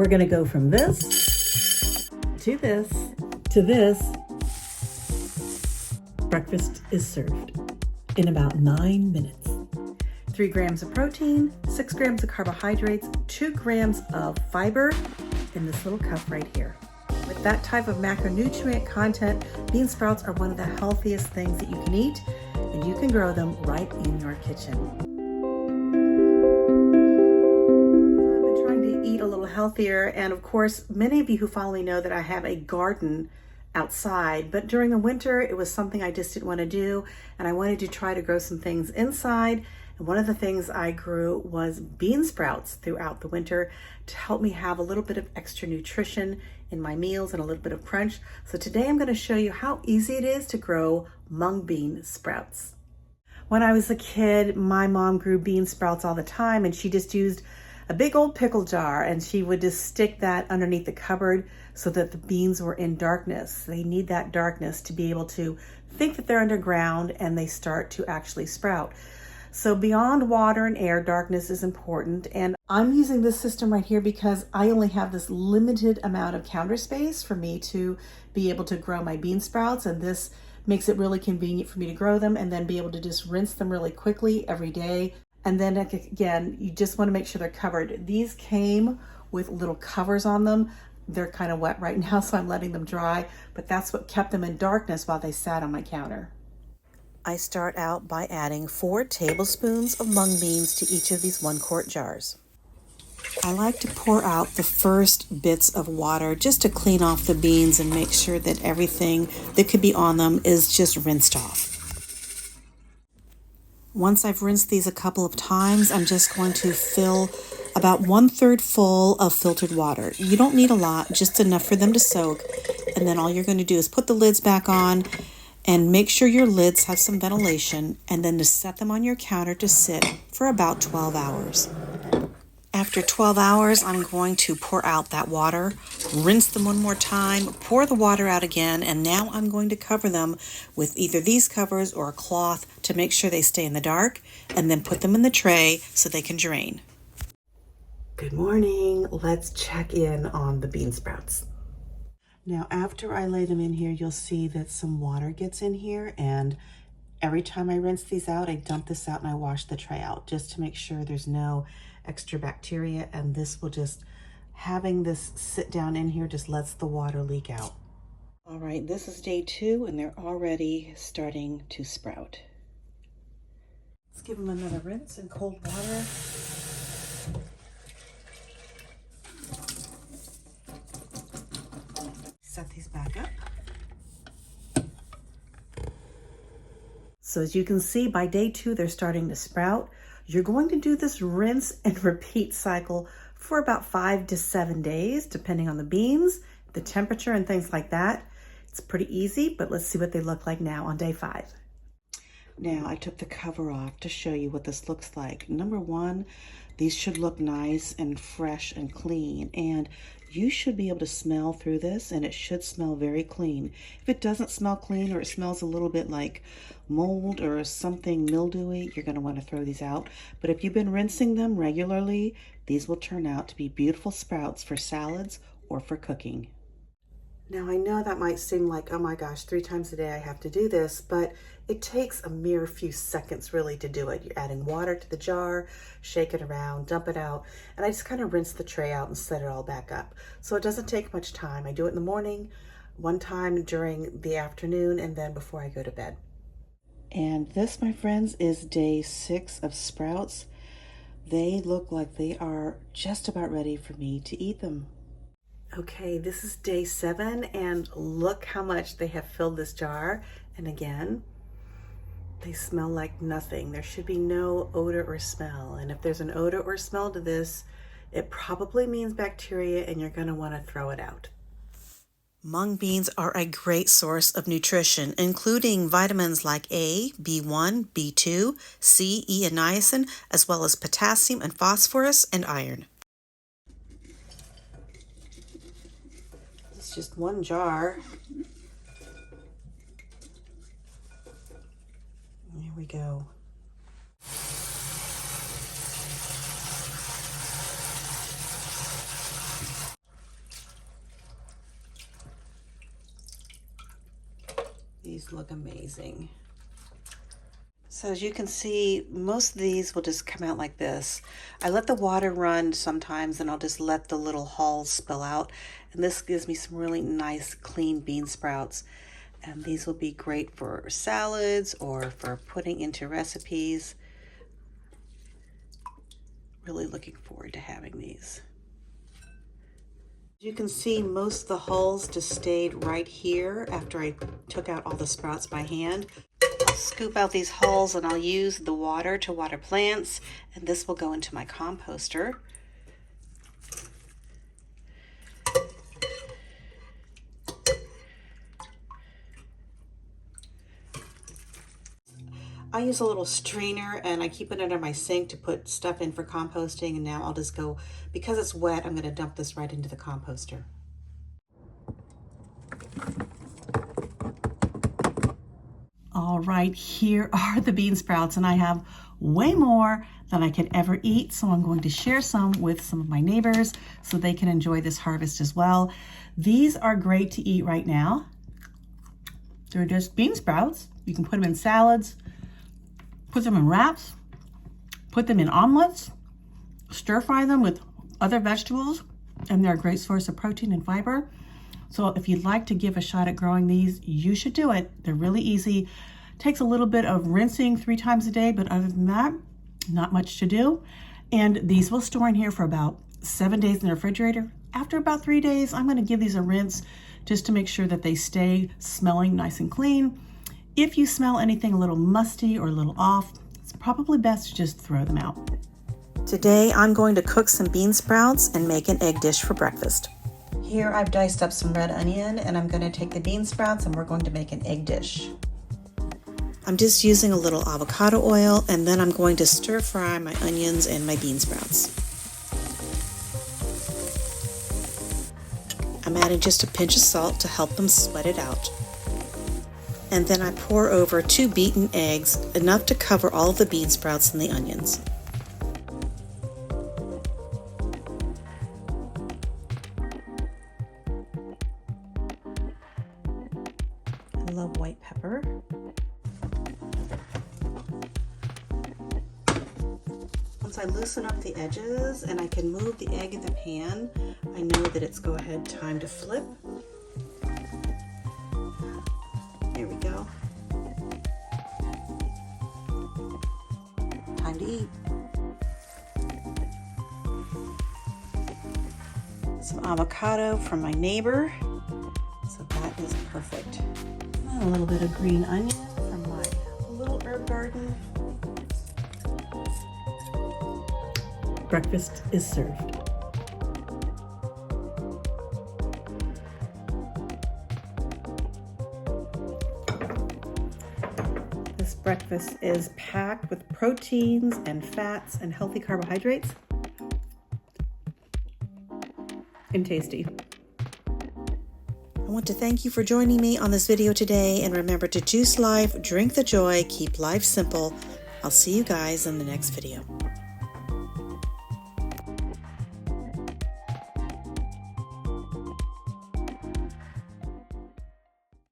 We're gonna go from this to this to this. Breakfast is served in about 9 minutes. 3 grams of protein, 6 grams of carbohydrates, 2 grams of fiber in this little cup right here. With that type of macronutrient content, bean sprouts are one of the healthiest things that you can eat, and you can grow them right in your kitchen. I've been trying to eat a little healthier, and of course, many of you who follow me know that I have a garden outside, but during the winter, it was something I just didn't want to do, and I wanted to try to grow some things inside. And one of the things I grew was bean sprouts throughout the winter to help me have a little bit of extra nutrition in my meals and a little bit of crunch. So today I'm going to show you how easy it is to grow mung bean sprouts. When I was a kid, my mom grew bean sprouts all the time, and she just used a big old pickle jar, and she would just stick that underneath the cupboard so that the beans were in darkness. They need that darkness to be able to think that they're underground and they start to actually sprout. So beyond water and air, darkness is important. And I'm using this system right here because I only have this limited amount of counter space for me to be able to grow my bean sprouts. And this makes it really convenient for me to grow them and then be able to just rinse them really quickly every day. And then again, you just want to make sure they're covered. These came with little covers on them. They're kind of wet right now, so I'm letting them dry, but that's what kept them in darkness while they sat on my counter. I start out by adding 4 tablespoons of mung beans to each of these 1-quart jars. I like to pour out the first bits of water just to clean off the beans and make sure that everything that could be on them is just rinsed off. Once I've rinsed these a couple of times, I'm just going to fill about 1/3 full of filtered water. You don't need a lot, just enough for them to soak. And then all you're going to do is put the lids back on and make sure your lids have some ventilation, and then to set them on your counter to sit for about 12 hours. After 12 hours, I'm going to pour out that water, rinse them one more time, pour the water out again, and now I'm going to cover them with either these covers or a cloth to make sure they stay in the dark, and then put them in the tray so they can drain. Good morning. Let's check in on the bean sprouts. Now, after I lay them in here, you'll see that some water gets in here, and every time I rinse these out, I dump this out and I wash the tray out just to make sure there's no extra bacteria, and this will just, having this sit down in here just lets the water leak out. All right, this is day 2, and they're already starting to sprout. Let's give them another rinse in cold water. Set these back up. So as you can see, by day 2, they're starting to sprout. You're going to do this rinse and repeat cycle for about 5 to 7 days, depending on the beans, the temperature, and things like that. It's pretty easy, but let's see what they look like now on day 5. Now, I took the cover off to show you what this looks like. Number 1, these should look nice and fresh and clean, and you should be able to smell through this, and it should smell very clean. If it doesn't smell clean, or it smells a little bit like mold or something mildewy, you're going to want to throw these out. But if you've been rinsing them regularly, these will turn out to be beautiful sprouts for salads or for cooking. Now, I know that might seem like, oh my gosh, 3 times a day I have to do this, but it takes a mere few seconds really to do it. You're adding water to the jar, shake it around, dump it out, and I just kind of rinse the tray out and set it all back up. So it doesn't take much time. I do it in the morning, one time during the afternoon, and then before I go to bed. And this, my friends, is day 6 of sprouts. They look like they are just about ready for me to eat them. Okay, this is day 7, and look how much they have filled this jar. And again, they smell like nothing. There should be no odor or smell. And if there's an odor or smell to this, it probably means bacteria, and you're going to want to throw it out. Mung beans are a great source of nutrition, including vitamins like A, B1, B2, C, E, and niacin, as well as potassium and phosphorus and iron. It's just one jar. Here we go. These look amazing. So as you can see, most of these will just come out like this. I let the water run sometimes, and I'll just let the little hulls spill out. And this gives me some really nice, clean bean sprouts. And these will be great for salads or for putting into recipes. Really looking forward to having these. You can see most of the hulls just stayed right here after I took out all the sprouts by hand. I'll scoop out these hulls and I'll use the water to water plants, and this will go into my composter. I use a little strainer and I keep it under my sink to put stuff in for composting, and now I'll just go, because it's wet, I'm going to dump this right into the composter. All right, here are the bean sprouts, and I have way more than I could ever eat, so I'm going to share some with some of my neighbors so they can enjoy this harvest as well. These are great to eat right now. They're just bean sprouts. You can put them in salads, put them in wraps, put them in omelets, stir fry them with other vegetables, and they're a great source of protein and fiber. So if you'd like to give a shot at growing these, you should do it. They're really easy. Takes a little bit of rinsing 3 times a day, but other than that, not much to do. And these will store in here for about 7 days in the refrigerator. After about 3 days, I'm gonna give these a rinse just to make sure that they stay smelling nice and clean. If you smell anything a little musty or a little off, it's probably best to just throw them out. Today, I'm going to cook some bean sprouts and make an egg dish for breakfast. Here, I've diced up some red onion, and I'm going to take the bean sprouts and we're going to make an egg dish. I'm just using a little avocado oil, and then I'm going to stir fry my onions and my bean sprouts. I'm adding just a pinch of salt to help them sweat it out. And then I pour over 2 beaten eggs, enough to cover all of the bean sprouts and the onions. I love white pepper. Once I loosen up the edges and I can move the egg in the pan, I know that it's go ahead time to flip. There we go. Time to eat. Some avocado from my neighbor. So that is perfect. And a little bit of green onion from my little herb garden. Breakfast is served. This breakfast is packed with proteins and fats and healthy carbohydrates. And tasty. I want to thank you for joining me on this video today, and remember to juice life, drink the joy, keep life simple. I'll see you guys in the next video.